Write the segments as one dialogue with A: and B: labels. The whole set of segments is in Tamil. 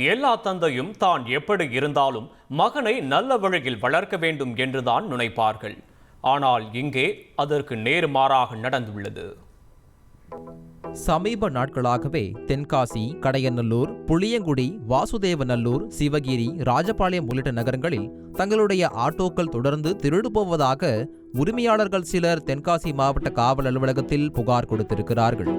A: எல்லா தந்தையும் தான் எப்படி இருந்தாலும் மகனை நல்ல வழியில் வளர்க்க வேண்டும் என்றுதான் நினைப்பார்கள். ஆனால் இங்கே அதற்கு நேர்மாறாக நடந்துள்ளது.
B: சமீப நாட்களாகவே தென்காசி, கடையநல்லூர், புளியங்குடி, வாசுதேவநல்லூர், சிவகிரி, ராஜபாளையம் உள்ளிட்ட நகரங்களில் தங்களுடைய ஆட்டோக்கள் தொடர்ந்து திருடு போவதாக உரிமையாளர்கள் சிலர் தென்காசி மாவட்ட காவல் அலுவலகத்தில் புகார் கொடுத்திருக்கிறார்கள்.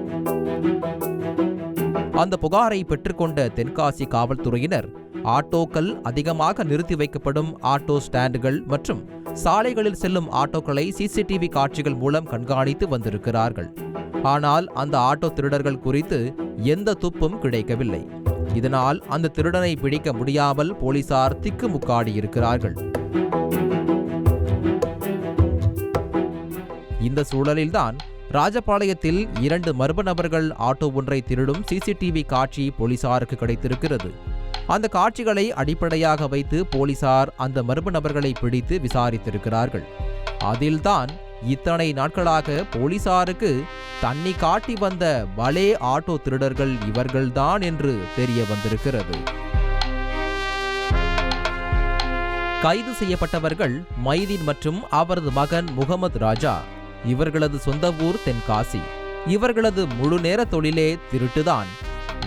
B: அந்த புகாரை பெற்றுக்கொண்ட தென்காசி காவல்துறையினர் ஆட்டோக்கள் அதிகமாக நிறுத்தி வைக்கப்படும் ஆட்டோ ஸ்டாண்டுகள் மற்றும் சாலைகளில் செல்லும் ஆட்டோக்களை சிசிடிவி காட்சிகள் மூலம் கண்காணித்து வந்திருக்கிறார்கள். ஆனால் அந்த ஆட்டோ திருடர்கள் குறித்து எந்த துப்பும் கிடைக்கவில்லை. இதனால் அந்த திருடனை பிடிக்க முடியாமல் போலீசார் திக்குமுக்காடி இருக்கிறார்கள். இந்த சூழலில்தான் ராஜபாளையத்தில் 2 மர்ம நபர்கள் ஆட்டோ ஒன்றை திருடும் சிசிடிவி காட்சி போலீசாருக்கு கிடைத்திருக்கிறது. அந்த காட்சிகளை அடிப்படையாக வைத்து போலீசார் அந்த மர்ம நபர்களை பிடித்து விசாரித்திருக்கிறார்கள். அதில்தான் இத்தனை நாட்களாக போலீசாருக்கு தண்ணி காட்டி வந்த பலே ஆட்டோ திருடர்கள் இவர்கள்தான் என்று தெரிய வந்திருக்கிறது. கைது செய்யப்பட்டவர்கள் மைதீன் மற்றும் அவரது மகன் முகமது ராஜா. இவர்களது சொந்த ஊர் தென்காசி. இவர்களது முழு நேர தொழிலே திருட்டுதான்.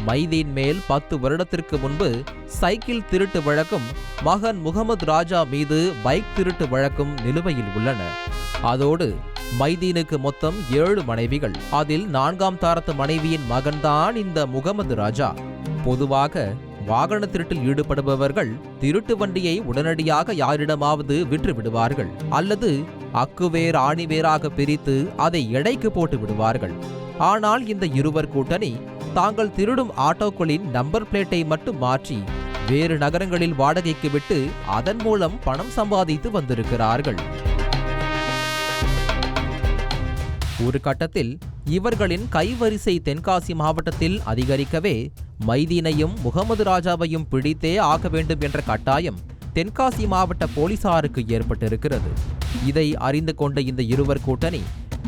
B: மைதீன் மேல் 10 வருடத்திற்கு முன்பு சைக்கிள் திருட்டு வழக்கும் மகன் முகமது ராஜா மீது பைக் திருட்டு வழக்கும் நிலுவையில் உள்ளன. அதோடு மைதீனுக்கு மொத்தம் 7 மனைவிகள். அதில் 4ஆம் தாரத்து மனைவியின் மகன்தான் இந்த முகமது ராஜா. பொதுவாக வாகன திருட்டில் ஈடுபடுபவர்கள் திருட்டு வண்டியை உடனடியாக யாரிடமாவது விற்று விடுவார்கள் அல்லது அக்குவேர் ஆணிவேராக பிரித்து அதை எடைக்கு போட்டு விடுவார்கள். ஆனால் இந்த இருவர் கூட்டணி தாங்கள் திருடும் ஆட்டோக்களின் நம்பர் பிளேட்டை மட்டும் மாற்றி வேறு நகரங்களில் வாடகைக்கு விட்டு அதன் மூலம் பணம் சம்பாதித்து வந்திருக்கிறார்கள். ஒரு கட்டத்தில் இவர்களின் கைவரிசை தென்காசி மாவட்டத்தில் அதிகரிக்கவே மைதீனையும் முகமது ராஜாவையும் பிடித்தே ஆக வேண்டும் என்ற கட்டாயம் தென்காசி மாவட்ட போலீசாருக்கு ஏற்பட்டிருக்கிறது. இதை அறிந்து கொண்ட இந்த இருவர் கூட்டணி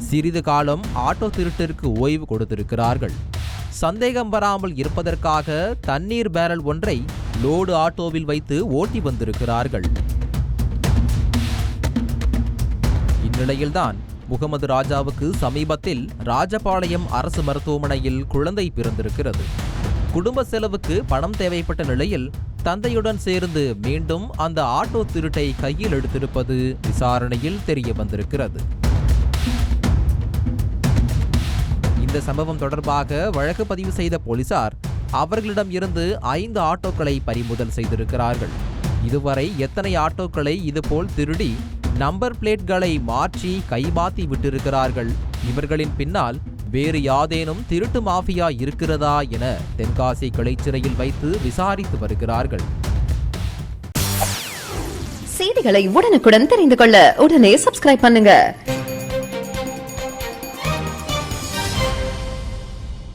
B: சிறிது காலம் ஆட்டோ திருட்டிற்கு ஓய்வு கொடுத்திருக்கிறார்கள். சந்தேகம் வராமல் இருப்பதற்காக தண்ணீர் பேரல் ஒன்றை லோடு ஆட்டோவில் வைத்து ஓட்டி வந்திருக்கிறார்கள். இந்நிலையில்தான் முகமது ராஜாவுக்கு சமீபத்தில் ராஜபாளையம் அரசு மருத்துவமனையில் குழந்தை பிறந்திருக்கிறது. குடும்ப செலவுக்கு பணம் தேவைப்பட்ட நிலையில் தந்தையுடன் சேர்ந்து மீண்டும் அந்த ஆட்டோ திருட்டை கையில் எடுத்திருப்பது விசாரணையில் தெரிய வந்திருக்கிறது. இந்த சம்பவம் தொடர்பாக வழக்கு பதிவு செய்த போலீசார் அவர்களிடம் இருந்து 5 ஆட்டோக்களை பறிமுதல் செய்திருக்கிறார்கள். இதுவரை எத்தனை ஆட்டோக்களை இதுபோல் திருடி நம்பர் பிளேட்களை மாற்றி கைமாத்தி விட்டிருக்கிறார்கள்? இவர்களின் பின்னால் வேறு யாதேனும் திருட்டு மாஃபியா இருக்கிறதா என தென்காசி கிளைச்சிறையில் வைத்து விசாரித்து வருகிறார்கள்.
C: செய்திகளை உடனுக்குடன் தெரிந்து கொள்ள உடனே சப்ஸ்கிரைப் பண்ணுங்க.